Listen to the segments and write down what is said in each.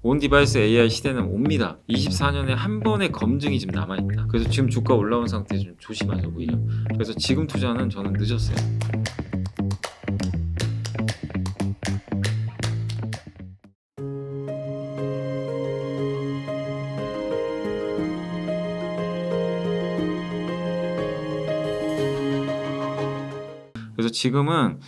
온 디바이스 AI 시대는 옵니다. 24년에 한 번의 검증이 지금 남아있다. 그래서 지금 주가 올라온 상태에서 좀 조심하죠 오히려. 그래서 지금 투자는 저는 늦었어요. 그래서 지금은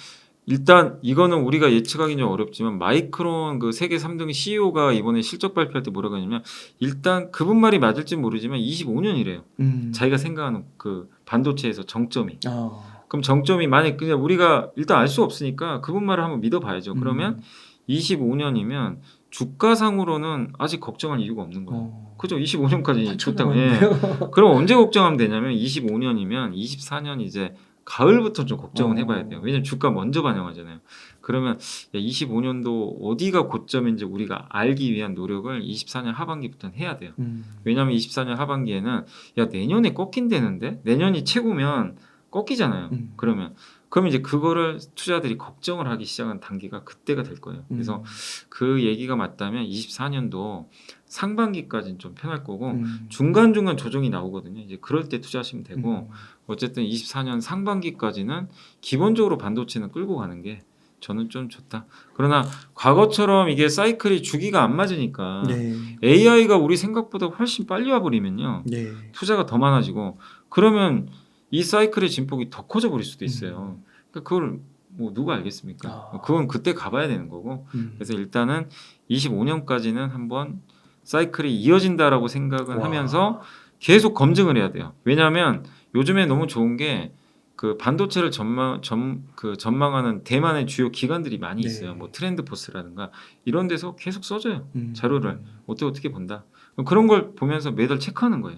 일단 이거는 우리가 예측하기는 좀 어렵지만 마이크론 그 세계 3등 CEO가 이번에 실적 발표할 때 뭐라고 하냐면 일단 그분 말이 맞을지 모르지만 25년이래요. 자기가 생각하는 그 반도체에서 정점이. 그럼 정점이 만약 그냥 우리가 일단 알 수 없으니까 그분 말을 한번 믿어봐야죠. 그러면 25년이면 주가상으로는 아직 걱정할 이유가 없는 거예요. 그죠? 25년까지 좋다고. 예. 그럼 언제 걱정하면 되냐면 25년이면 24년 이제 가을부터 좀 걱정은 해봐야 돼요. 왜냐면 주가 먼저 반영하잖아요. 그러면 25년도 어디가 고점인지 우리가 알기 위한 노력을 24년 하반기부터는 해야 돼요. 왜냐면 24년 하반기에는 야 내년에 꺾인다는데 내년이 최고면 꺾이잖아요. 그러면 이제 그거를 투자들이 걱정을 하기 시작한 단계가 그때가 될 거예요. 그래서 그 얘기가 맞다면 24년도 상반기까지는 좀 편할 거고 중간중간 조정이 나오거든요. 이제 그럴 때 투자하시면 되고 어쨌든 24년 상반기까지는 기본적으로 반도체는 끌고 가는 게 저는 좀 좋다. 그러나 과거처럼 이게 사이클이 주기가 안 맞으니까 AI가 우리 생각보다 훨씬 빨리 와버리면요. 투자가 더 많아지고 그러면 이 사이클의 진폭이 더 커져 버릴 수도 있어요. 그러니까 그걸 뭐 누가 알겠습니까? 그건 그때 가봐야 되는 거고. 그래서 일단은 25년까지는 한번 사이클이 이어진다라고 생각을 하면서 계속 검증을 해야 돼요. 왜냐하면 요즘에 너무 좋은 게 그 반도체를 전망하는 대만의 주요 기관들이 많이 있어요. 뭐 트렌드포스라든가 이런 데서 계속 써줘요. 자료를 어떻게 본다. 그런 걸 보면서 매달 체크하는 거예요.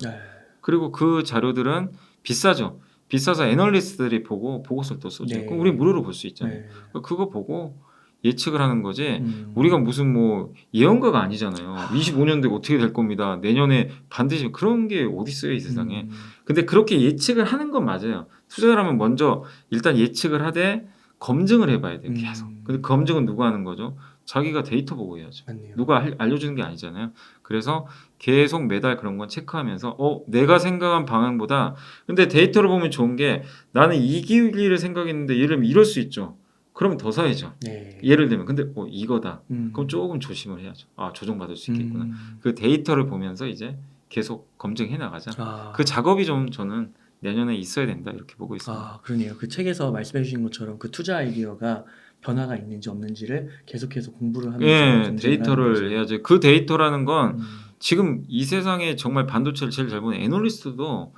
그리고 그 자료들은 비싸죠. 비싸서 애널리스트들이 보고 보고서를 또 써줘요. 그럼 우리 무료로 볼 수 있잖아요. 그거 보고 예측을 하는 거지. 우리가 무슨 뭐 예언가가 아니잖아요. 25년도에 어떻게 될 겁니다. 내년에 반드시 그런 게 어디 있어요 이 세상에. 근데 그렇게 예측을 하는 건 맞아요. 투자자라면 먼저 일단 예측을 하되 검증을 해봐야 돼요. 계속. 근데 검증은 누가 하는 거죠? 자기가 데이터 보고 해야죠. 맞네요. 누가 알려주는 게 아니잖아요. 그래서 계속 매달 그런 건 체크하면서 내가 생각한 방향보다 근데 데이터를 보면 좋은 게 나는 이 길을 생각했는데 예를 들면 이럴 수 있죠. 그러면 더 사야죠. 예를 들면 근데 이거다. 그럼 조금 조심을 해야죠. 아 조정받을 수 있겠구나. 그 데이터를 보면서 이제 계속 검증해 나가자. 그 작업이 좀 저는 내년에 있어야 된다 이렇게 보고 있습니다. 그러네요. 그 책에서 말씀해 주신 것처럼 그 투자 아이디어가 변화가 있는지 없는지를 계속해서 공부를 하면서 예, 검증을 하는 데이터를 거죠. 해야죠. 그 데이터라는 건 지금 이 세상에 정말 반도체를 제일 잘 보는 애널리스트도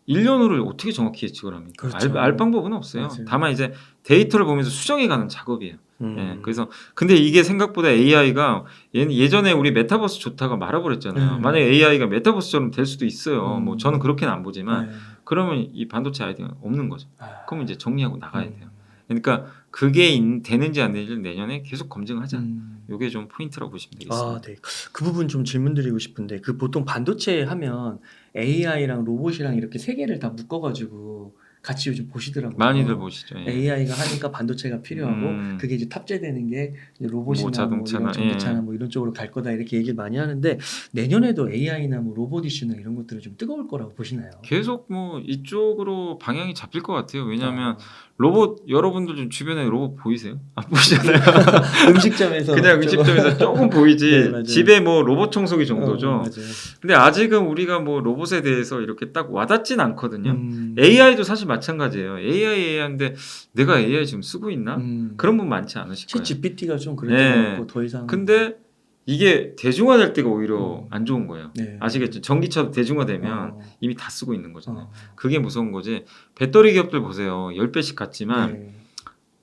1년 후를 어떻게 정확히 예측을 합니까? 그렇죠. 알 방법은 없어요. 맞아요. 다만 이제 데이터를 보면서 수정해가는 작업이에요. 예, 그래서 근데 이게 생각보다 AI가 예전에 우리 메타버스 좋다가 말아버렸잖아요. 만약에 AI가 메타버스처럼 될 수도 있어요. 뭐 저는 그렇게는 안 보지만 그러면 이 반도체 아이디어가 없는 거죠. 그럼 이제 정리하고 나가야 돼요. 그러니까 그게 되는지 안 되는지 내년에 계속 검증하자. 이게 좀 포인트라고 보시면 되겠습니다. 네. 그 부분 좀 질문 드리고 싶은데 그 보통 반도체 하면 AI랑 로봇이랑 이렇게 세 개를 다 묶어 가지고 같이 요즘 보시더라고요. 많이들 보시죠. 예. AI가 하니까 반도체가 필요하고 그게 이제 탑재되는 게 이제 로봇이나 뭐 자동차나, 이런 전기차나 뭐 이런 쪽으로 갈 거다 이렇게 얘기를 많이 하는데 내년에도 AI나 뭐 로봇 이슈나 이런 것들은 좀 뜨거울 거라고 보시나요? 계속 뭐 이쪽으로 방향이 잡힐 것 같아요. 왜냐하면 로봇 여러분들 좀 주변에 로봇 보이세요? 안 보이잖아요. 음식점에서 그냥 음식점에서 조금 보이지. 네, 맞아요. 집에 뭐 로봇 청소기 정도죠. 맞아요. 근데 아직은 우리가 뭐 로봇에 대해서 이렇게 딱 와닿진 않거든요. AI도 사실 마찬가지예요. AI인데 내가 AI 지금 쓰고 있나? 그런 분 많지 않으실 거예요. GPT가 좀 그랬던 것 같고 더 이상. 근데 이게 대중화될 때가 오히려 안 좋은 거예요. 네. 아시겠죠? 전기차도 대중화되면 이미 다 쓰고 있는 거잖아요. 그게 무서운 거지. 배터리 기업들 보세요. 10배씩 갔지만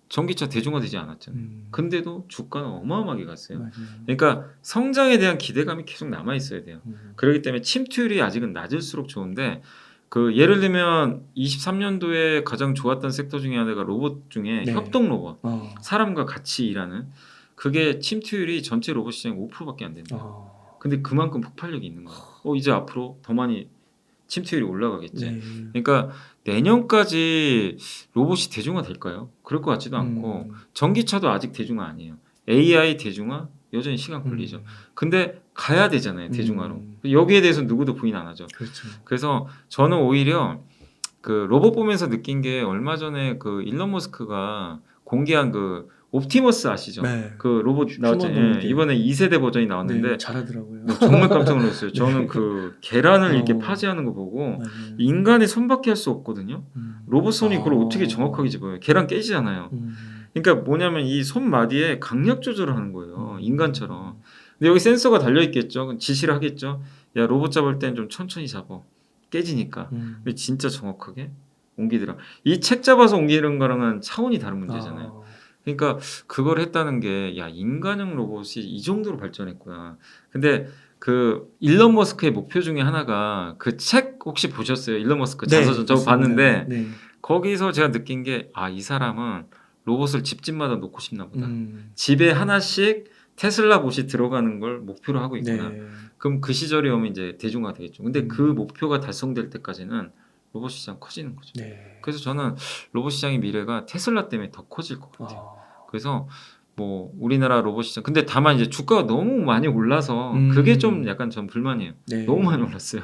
전기차 대중화되지 않았잖아요. 근데도 주가는 어마어마하게 갔어요. 맞아요. 그러니까 성장에 대한 기대감이 계속 남아 있어야 돼요. 그렇기 때문에 침투율이 아직은 낮을수록 좋은데 그 예를 들면 23년도에 가장 좋았던 섹터 중에 하나가 로봇 중에 협동 로봇. 사람과 같이 일하는 그게 침투율이 전체 로봇 시장 5%밖에 안 된다. 근데 그만큼 폭발력이 있는 거예요. 이제 앞으로 더 많이 침투율이 올라가겠지. 그러니까 내년까지 로봇이 대중화 될까요? 그럴 것 같지도 않고 전기차도 아직 대중화 아니에요. AI 대중화 여전히 시간 걸리죠. 근데 가야 되잖아요, 대중화로. 여기에 대해서 누구도 부인 안 하죠. 그렇죠. 그래서 저는 오히려 그 로봇 보면서 느낀 게 얼마 전에 그 일론 머스크가 공개한 그 옵티머스 아시죠? 네. 그 로봇 나왔잖아요. 휴머노이드. 이번에 2세대 버전이 나왔는데 네, 잘하더라고요. 정말 깜짝 놀랐어요. 저는 그 계란을 이렇게 어. 파지하는 거 보고 맞아요. 인간의 손밖에 할 수 없거든요. 로봇 손이 그걸 어떻게 정확하게 집어요? 계란 깨지잖아요. 그러니까 뭐냐면 이 손마디에 강약 조절을 하는 거예요. 인간처럼. 근데 여기 센서가 달려 있겠죠. 지시를 하겠죠. 야, 로봇 잡을 땐 좀 천천히 잡아. 깨지니까. 근데 진짜 정확하게 옮기더라. 이 책 잡아서 옮기는 거랑은 차원이 다른 문제잖아요. 그러니까 그걸 했다는 게 야, 인간형 로봇이 이 정도로 발전했구나. 근데 그 일론 머스크의 목표 중에 하나가 그 책 혹시 보셨어요? 일론 머스크 자서전 저 봤는데 네. 거기서 제가 느낀 게 아, 이 사람은 로봇을 집집마다 놓고 싶나 보다. 집에 하나씩 테슬라 봇이 들어가는 걸 목표로 하고 있구나. 네. 그럼 그 시절이 오면 이제 대중화 되겠죠. 근데 그 목표가 달성될 때까지는 로봇 시장 커지는 거죠. 네. 그래서 저는 로봇 시장의 미래가 테슬라 때문에 더 커질 것 같아요. 그래서 뭐 우리나라 로봇 시장 근데 다만 이제 주가가 너무 많이 올라서 그게 좀 약간 전 불만이에요. 네. 너무 많이 올랐어요.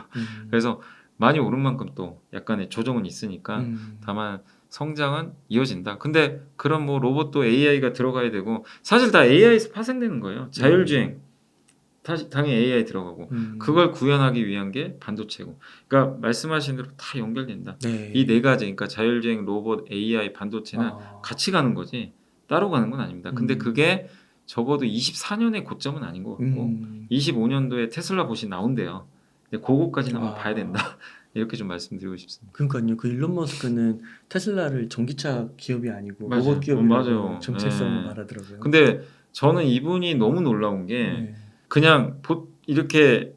그래서 많이 오른 만큼 또 약간의 조정은 있으니까 다만 성장은 이어진다. 근데 그런 뭐 로봇도 AI가 들어가야 되고 사실 다 AI에서 파생되는 거예요. 자율주행 당연히 AI 들어가고 그걸 구현하기 위한 게 반도체고. 그러니까 말씀하신 대로 다 연결된다. 네. 이 네 가지 그러니까 자율주행, 로봇, AI, 반도체는 같이 가는 거지 따로 가는 건 아닙니다. 근데 그게 적어도 24년의 고점은 아닌 것 같고 25년도에 테슬라 봇이 나온대요. 근데 그거까지는 한번 봐야 된다. 이렇게 좀 말씀드리고 싶습니다. 그러니까요. 그 일론 머스크는 테슬라를 전기차 기업이 아니고 맞아요. 로봇 기업이라고 맞아요. 정체성을 네. 말하더라고요. 근데 저는 이분이 너무 놀라운 게 네. 그냥 이렇게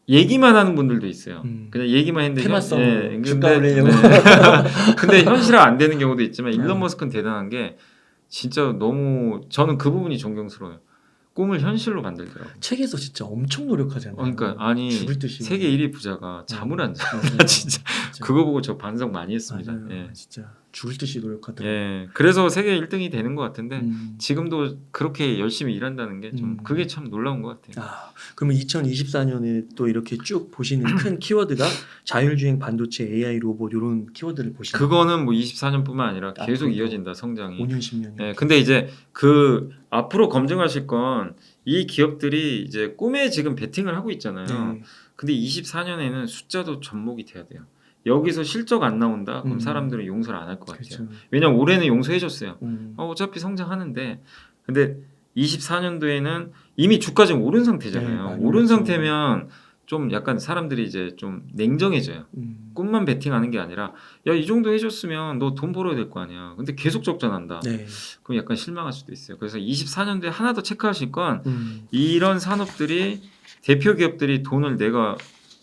얘기만 하는 분들도 있어요. 그냥 얘기만 했는데 테마성으로 주가 올리려고. 근데 현실화 안 되는 경우도 있지만 일론 네. 머스크는 대단한 게 진짜 너무 저는 그 부분이 존경스러워요. 꿈을 현실로 만들더라고요. 책에서 진짜 엄청 노력하잖아요. 그러니까 아니 죽을 듯이 세계 1위 부자가 잠을 안 자. 맞아요. 진짜 그거 보고 저 반성 많이 했습니다. 맞아요. 예. 진짜 죽을 듯이 노력하더라고요. 예. 그래서 세계 1등이 되는 것 같은데 지금도 그렇게 열심히 일한다는 게 좀 그게 참 놀라운 것 같아요. 그러면 2024년에 또 이렇게 쭉 보시는 큰 키워드가 자율주행, 반도체, AI, 로봇 이런 키워드를 보시는 그거는 뭐 24년뿐만 아니라 계속 앞으로도 이어진다 성장이. 5년, 10년. 예. 근데 이제 그 앞으로 검증하실 건 이 기업들이 이제 꿈에 지금 베팅을 하고 있잖아요. 네. 근데 24년에는 숫자도 접목이 돼야 돼요. 여기서 실적 안 나온다? 그럼 사람들은 용서를 안 할 것 같아요. 그렇죠. 왜냐면 올해는 용서해줬어요. 어차피 성장하는데. 근데 24년도에는 이미 주가 지금 오른 상태잖아요. 네, 오른 맞죠. 상태면 좀 약간 사람들이 이제 좀 냉정해져요. 꿈만 베팅하는 게 아니라 야, 이 정도 해줬으면 너 돈 벌어야 될 거 아니야. 근데 계속 적자난다. 네. 그럼 약간 실망할 수도 있어요. 그래서 24년도에 하나 더 체크하실 건 이런 산업들이 대표 기업들이 돈을 내가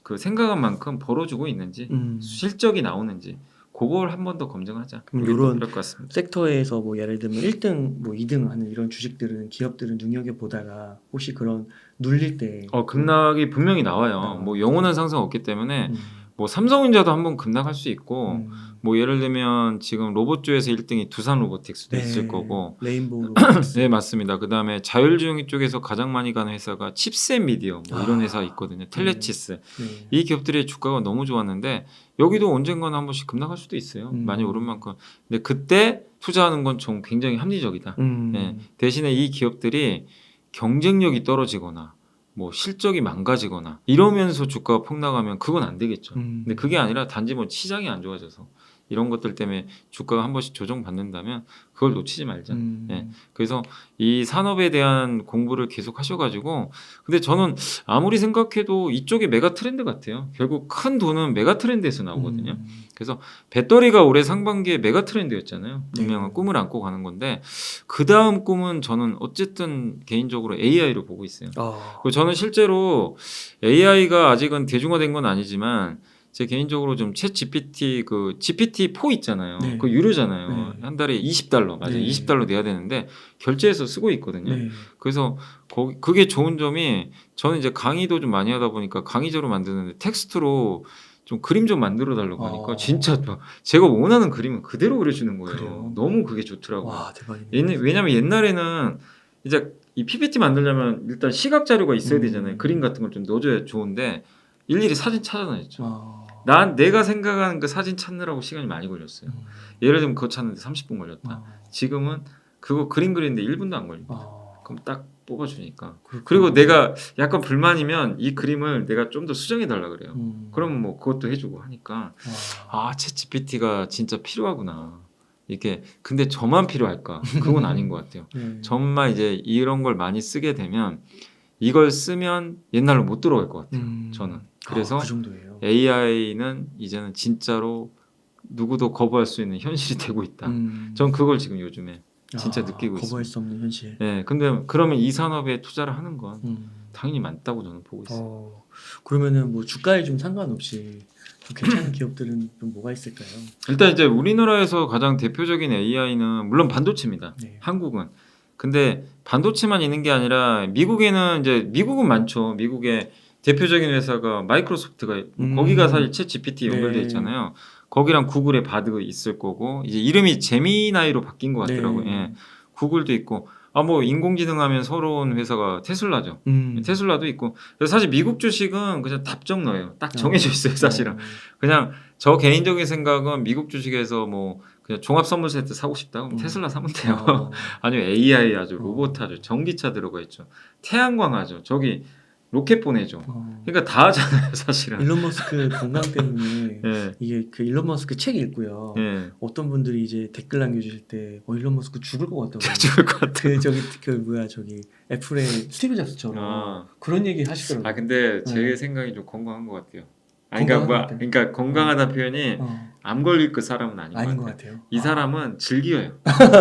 그 생각한 만큼 벌어주고 있는지 실적이 나오는지 그걸 한 번 더 검증하자. 그럼 그게 또 요런 필요할 것 같습니다. 섹터에서 뭐 예를 들면 1등, 뭐 2등 하는 이런 주식들은 기업들은 눈여겨 보다가 혹시 그런 눌릴 때 급락이 분명히 나와요. 뭐 영원한 상승 없기 때문에 뭐 삼성전자도 한번 급락할 수 있고 뭐 예를 들면 지금 로봇주에서 1등이 두산 로보틱스도 있을 거고 레인보우 로보틱스. 네 맞습니다. 그 다음에 자율주행 쪽에서 가장 많이 가는 회사가 칩셋 미디어 뭐 이런 회사 있거든요. 텔레치스 네. 이 기업들의 주가가 너무 좋았는데 여기도 언젠가는 한 번씩 급락할 수도 있어요. 많이 오른 만큼. 근데 그때 투자하는 건 좀 굉장히 합리적이다. 네. 대신에 이 기업들이 경쟁력이 떨어지거나 뭐 실적이 망가지거나 이러면서 주가가 폭락하면 그건 안 되겠죠. 근데 그게 아니라 단지 뭐 시장이 안 좋아져서 이런 것들 때문에 주가가 한 번씩 조정받는다면 그걸 놓치지 말자. 예. 그래서 이 산업에 대한 공부를 계속 하셔가지고 근데 저는 아무리 생각해도 이쪽이 메가 트렌드 같아요. 결국 큰 돈은 메가 트렌드에서 나오거든요. 그래서 배터리가 올해 상반기에 메가 트렌드였잖아요. 분명한 꿈을 안고 가는 건데 그 다음 꿈은 저는 어쨌든 개인적으로 AI로 보고 있어요. 그리고 저는 실제로 AI가 아직은 대중화된 건 아니지만 제 개인적으로 좀 챗 GPT 그 GPT-4 있잖아요. 네. 그거 유료잖아요. 네. 한 달에 $20 맞아요. 네. $20 내야 되는데 결제해서 쓰고 있거든요. 네. 그래서 그게 좋은 점이 저는 이제 강의도 좀 많이 하다 보니까 강의자로 만드는데 텍스트로 좀 그림 좀 만들어 달라고 하니까 진짜 막 제가 원하는 그림은 그대로 그려주는 거예요. 그래요? 너무 그게 좋더라고요. 와, 대박이네. 왜냐면 옛날에는 이제 이 PPT 만들려면 일단 시각 자료가 있어야 음. 되잖아요. 그림 같은 걸 좀 넣어줘야 좋은데 일일이 사진 찾아다녔죠. 아. 난 내가 생각하는 그 사진 찾느라고 시간이 많이 걸렸어요. 예를 들면 그거 찾는데 30분 걸렸다. 아. 지금은 그거 그림 그리는데 1분도 안 걸립니다. 아. 그럼 딱 뽑아주니까. 그렇구나. 그리고 내가 약간 불만이면 이 그림을 내가 좀 더 수정해 달라 그래요. 그럼 뭐 그것도 해주고 하니까 아, 챗GPT가 진짜 필요하구나. 이렇게 근데 저만 필요할까? 그건 아닌 것 같아요. 네. 정말 이제 이런 걸 많이 쓰게 되면 이걸 쓰면 옛날로 못 돌아갈 것 같아요. 저는. 그래서 그 정도예요. AI는 이제는 진짜로 누구도 거부할 수 있는 현실이 되고 있다. 전 그걸 지금 요즘에 진짜 느끼고 거부할 있습니다. 수 없는 현실. 네, 근데 그러면 이 산업에 투자를 하는 건 음. 당연히 맞다고 저는 보고 있어요. 그러면은 뭐 주가에 좀 상관없이 좀 괜찮은 기업들은 좀 뭐가 있을까요? 일단 이제 우리나라에서 가장 대표적인 AI는 물론 반도체입니다. 네. 한국은. 근데 반도체만 있는 게 아니라 미국에는 이제 미국은 많죠. 미국의 대표적인 회사가 마이크로소프트가 거기가 사실 챗 GPT 연결돼 네. 있잖아요. 거기랑 구글의 바드 있을 거고 이제 이름이 제미나이로 바뀐 것 같더라고요. 네. 예. 구글도 있고 뭐 인공지능 하면 서러운 회사가 테슬라죠. 테슬라도 있고 그래서 사실 미국 주식은 그냥 답정너예요. 딱 정해져 있어요. 사실은 그냥 저 개인적인 생각은 미국 주식에서 뭐 그냥 종합 선물 세트 사고 싶다 그럼 테슬라 사면 돼요. 아니면 AI 하죠, 로봇 하죠, 전기차 들어가 있죠, 태양광 하죠, 저기 로켓 보내죠. 그러니까 다 하잖아요, 사실은. 일론 머스크 건강 때문에 예. 이게 그 일론 머스크 책 읽고요. 예. 어떤 분들이 이제 댓글 남겨주실 때 일론 머스크 죽을 것 같다고. 죽을 것 같아. 저기 애플의 스티브 잡스처럼 그런 얘기 하시더라고요. 근데 제 네. 생각이 좀 건강한 것 같아요. 건강한 그러니까 건강하다 표현이 암 걸릴 그 사람은 아닌 것 같아요. 이 사람은 즐겨요.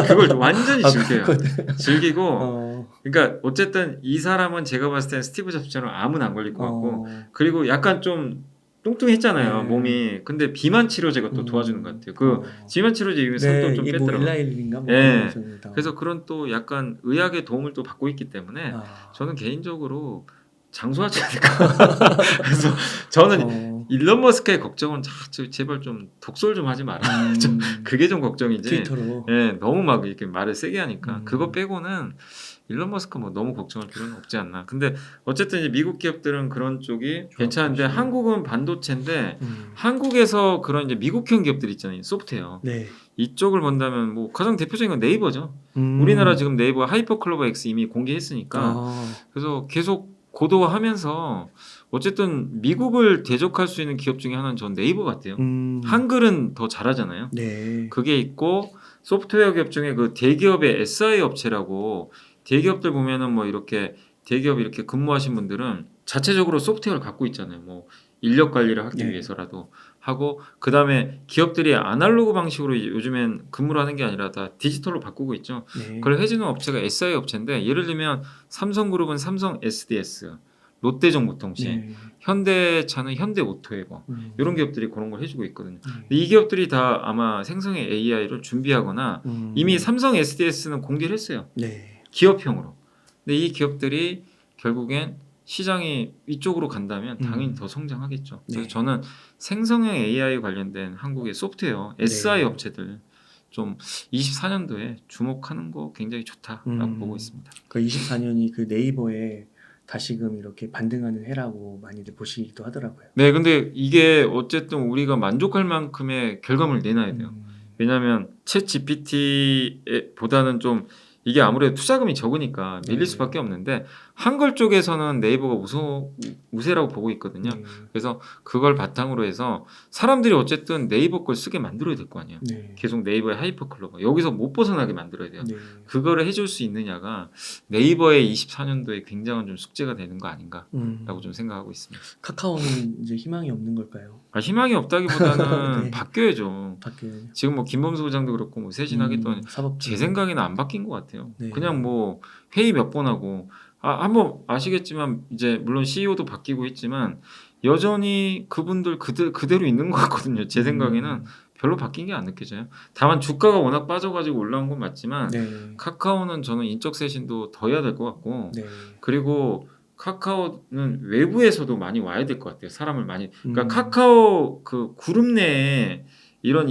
그걸 완전히 즐겨요. 즐기고 그러니까 어쨌든 이 사람은 제가 봤을 땐 스티브 잡스처럼 암은 안 걸릴 것 같고 그리고 약간 좀 뚱뚱했잖아요, 네. 몸이. 근데 비만 치료제가 또 도와주는 것 같아요. 그 비만 치료제 이후에 살도 좀 뺐더라고요. 일라일인가 뭐 예. 그런 거 그래서 그런 또 약간 의학의 도움을 또 받고 있기 때문에 저는 개인적으로 장수하지 않을까. 그래서 저는 일론 머스크의 걱정은 제발 좀 독설 좀 하지 마라. 그게 좀 걱정이지. 트위터로. 예, 너무 막 이렇게 말을 세게 하니까 그거 빼고는 일론 머스크 뭐 너무 걱정할 필요는 없지 않나. 근데 어쨌든 이제 미국 기업들은 그런 쪽이 괜찮은데 한국은 반도체인데 한국에서 그런 이제 미국형 기업들 있잖아요, 소프트웨어. 네. 이쪽을 본다면 뭐 가장 대표적인 건 네이버죠. 우리나라 지금 네이버 하이퍼클로버 X 이미 공개했으니까 그래서 계속 고도화하면서 어쨌든 미국을 대적할 수 있는 기업 중에 하나는 전 네이버 같아요. 한글은 더 잘하잖아요. 네. 그게 있고 소프트웨어 기업 중에 그 대기업의 SI 업체라고 대기업들 보면은 뭐 이렇게 대기업 이렇게 근무하신 분들은 자체적으로 소프트웨어를 갖고 있잖아요. 뭐 인력 관리를 하기 네. 위해서라도 하고 그다음에 기업들이 아날로그 방식으로 요즘엔 근무를 하는 게 아니라 다 디지털로 바꾸고 있죠. 네. 그걸 해주는 업체가 SI 업체인데 예를 들면 삼성그룹은 삼성 SDS, 롯데정보통신, 네. 현대차는 현대오토에버 이런 기업들이 그런 걸 해주고 있거든요. 네. 근데 이 기업들이 다 아마 생성의 AI를 준비하거나 이미 삼성 SDS는 공개를 했어요. 네. 기업형으로. 근데 이 기업들이 결국엔 시장이 이쪽으로 간다면 당연히 더 성장하겠죠. 그래서 네. 저는 생성형 AI 관련된 한국의 소프트웨어 SI 업체들 좀 24년도에 주목하는 거 굉장히 좋다라고 보고 있습니다. 그 24년이 그 네이버에 다시금 이렇게 반등하는 해라고 많이들 보시기도 하더라고요. 네, 근데 이게 어쨌든 우리가 만족할 만큼의 결과물을 내놔야 돼요. 왜냐하면 챗 GPT보다는 좀 이게 아무래도 투자금이 적으니까 밀릴 수밖에 없는데 한글 쪽에서는 네이버가 우세라고 보고 있거든요. 그래서 그걸 바탕으로 해서 사람들이 어쨌든 네이버 걸 쓰게 만들어야 될 거 아니에요. 계속 네이버의 하이퍼클로버 여기서 못 벗어나게 만들어야 돼요. 그거를 해줄 수 있느냐가 네이버의 24년도에 굉장한 좀 숙제가 되는 거 아닌가라고 좀 생각하고 있습니다. 카카오는 이제 희망이 없는 걸까요? 희망이 없다기보다는 네. 바뀌어야죠. 지금 뭐 김범수 부장도 그렇고 뭐 쇄신하겠다니 제 생각에는 안 바뀐 것 같아요. 네. 그냥 뭐 회의 몇 번 하고 한번 아시겠지만 이제 물론 CEO도 바뀌고 했지만 여전히 그분들 그대로 있는 것 같거든요. 제 생각에는 별로 바뀐 게 안 느껴져요. 다만 주가가 워낙 빠져가지고 올라온 건 맞지만 카카오는 저는 인적 쇄신도 더 해야 될 것 같고 그리고 카카오는 외부에서도 많이 와야 될 것 같아요. 사람을 많이. 그러니까 카카오 그 그룹 내에 이런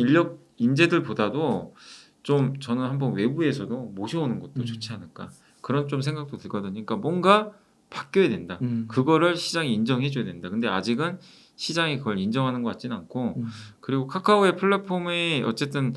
인재들보다도 좀 저는 한번 외부에서도 모셔오는 것도 좋지 않을까. 그런 좀 생각도 들거든요. 그러니까 뭔가 바뀌어야 된다. 그거를 시장이 인정해줘야 된다. 근데 아직은 시장이 그걸 인정하는 것 같지는 않고 그리고 카카오의 플랫폼이 어쨌든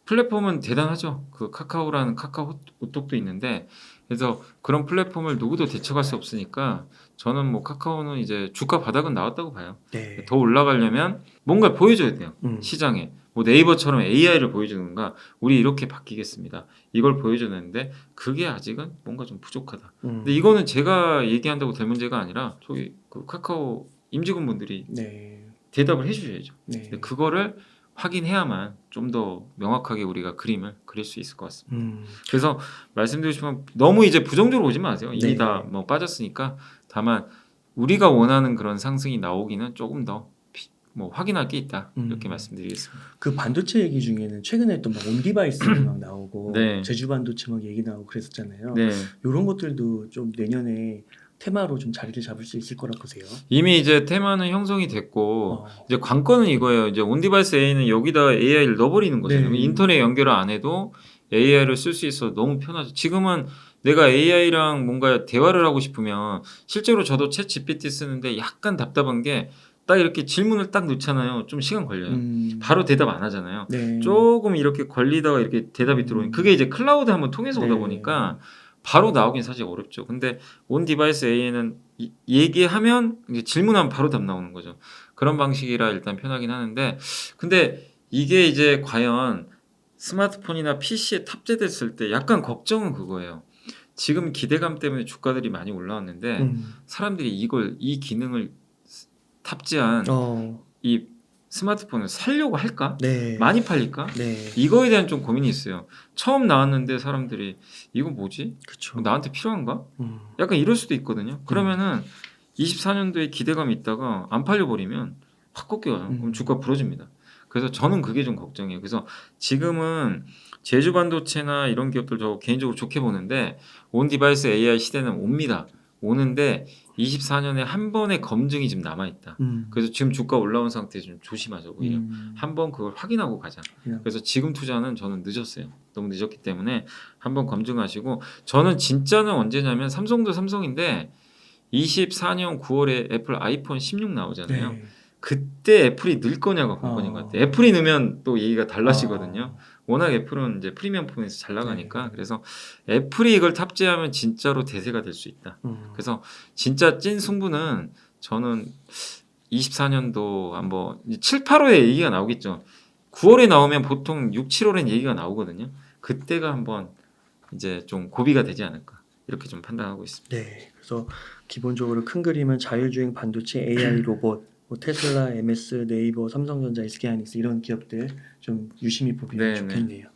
플랫폼은 대단하죠. 그 카카오라는 카카오톡도 있는데 그래서 그런 플랫폼을 누구도 대처할 수 없으니까 저는 뭐 카카오는 이제 주가 바닥은 나왔다고 봐요. 네. 더 올라가려면 뭔가 보여줘야 돼요. 시장에. 뭐 네이버처럼 AI를 보여주는가 우리 이렇게 바뀌겠습니다. 이걸 보여주는데 그게 아직은 뭔가 좀 부족하다. 근데 이거는 제가 얘기한다고 될 문제가 아니라 저기 그 카카오 임직원분들이 네. 대답을 해주셔야죠. 네. 근데 그거를 확인해야만 좀 더 명확하게 우리가 그림을 그릴 수 있을 것 같습니다. 그래서 말씀드리지만 너무 이제 부정적으로 보지 마세요. 이미 네. 다 뭐 빠졌으니까. 다만 우리가 원하는 그런 상승이 나오기는 조금 더 뭐 확인할 게 있다 이렇게 말씀드리겠습니다. 그 반도체 얘기 중에는 최근에 또 막 온디바이스 막 나오고 네. 제주 반도체 막 얘기 나오고 그랬었잖아요. 네. 이런 것들도 좀 내년에 테마로 좀 자리를 잡을 수 있을 거라 보세요. 이미 이제 테마는 형성이 됐고 이제 관건은 이거예요. 이제 온디바이스 AI는 여기다 AI를 넣어버리는 거잖아요. 네. 인터넷 연결을 안 해도 AI를 쓸 수 있어 너무 편하죠. 지금은 내가 AI랑 뭔가 대화를 하고 싶으면 실제로 저도 챗 GPT 쓰는데 약간 답답한 게 딱 이렇게 질문을 딱 넣잖아요. 좀 시간 걸려요. 바로 대답 안 하잖아요. 네. 조금 이렇게 걸리다가 이렇게 대답이 들어오는 그게 이제 클라우드 한번 통해서 오다 네. 보니까 바로 나오긴 사실 어렵죠. 근데 온 디바이스 AI는 얘기하면 이제 질문하면 바로 답 나오는 거죠. 그런 방식이라 일단 편하긴 하는데 근데 이게 이제 과연 스마트폰이나 PC에 탑재됐을 때 약간 걱정은 그거예요. 지금 기대감 때문에 주가들이 많이 올라왔는데 사람들이 이 기능을 탑재한 이 스마트폰을 사려고 할까? 네. 많이 팔릴까? 네. 이거에 대한 좀 고민이 있어요. 처음 나왔는데 사람들이 이거 뭐지? 그쵸. 나한테 필요한가? 약간 이럴 수도 있거든요. 그러면은 24년도에 기대감이 있다가 안 팔려버리면 확 꺾여요. 그럼 주가 부러집니다. 그래서 저는 그게 좀 걱정이에요. 그래서 지금은 제주 반도체나 이런 기업들 저 개인적으로 좋게 보는데 온 디바이스 AI 시대는 옵니다. 오는데 24년에 한 번의 검증이 지금 남아있다. 그래서 지금 주가 올라온 상태에 좀 조심하죠. 오히려 한번 그걸 확인하고 가자. 그래서 지금 투자는 저는 늦었어요. 너무 늦었기 때문에 한번 검증하시고 저는 진짜는 언제냐면 삼성도 삼성인데 24년 9월에 애플 아이폰 16 나오잖아요. 네. 그때 애플이 늘 거냐가 관건인 것 같아요. 애플이 넣으면 또 얘기가 달라지거든요. 워낙 애플은 이제 프리미엄 폰에서 잘 나가니까 네. 그래서 그래서 애플이 이걸 탑재하면 진짜로 대세가 될 수 있다. 그래서 진짜 찐 승부는 저는 24년도 한번 7, 8월에 얘기가 나오겠죠. 9월에 나오면 보통 6, 7월엔 얘기가 나오거든요. 그때가 한번 이제 좀 고비가 되지 않을까 이렇게 좀 판단하고 있습니다. 네. 그래서 기본적으로 큰 그림은 자율주행 반도체, AI 로봇, 뭐 테슬라, MS, 네이버, 삼성전자, SK하이닉스 이런 기업들 좀 유심히 보면 네, 좋겠네요.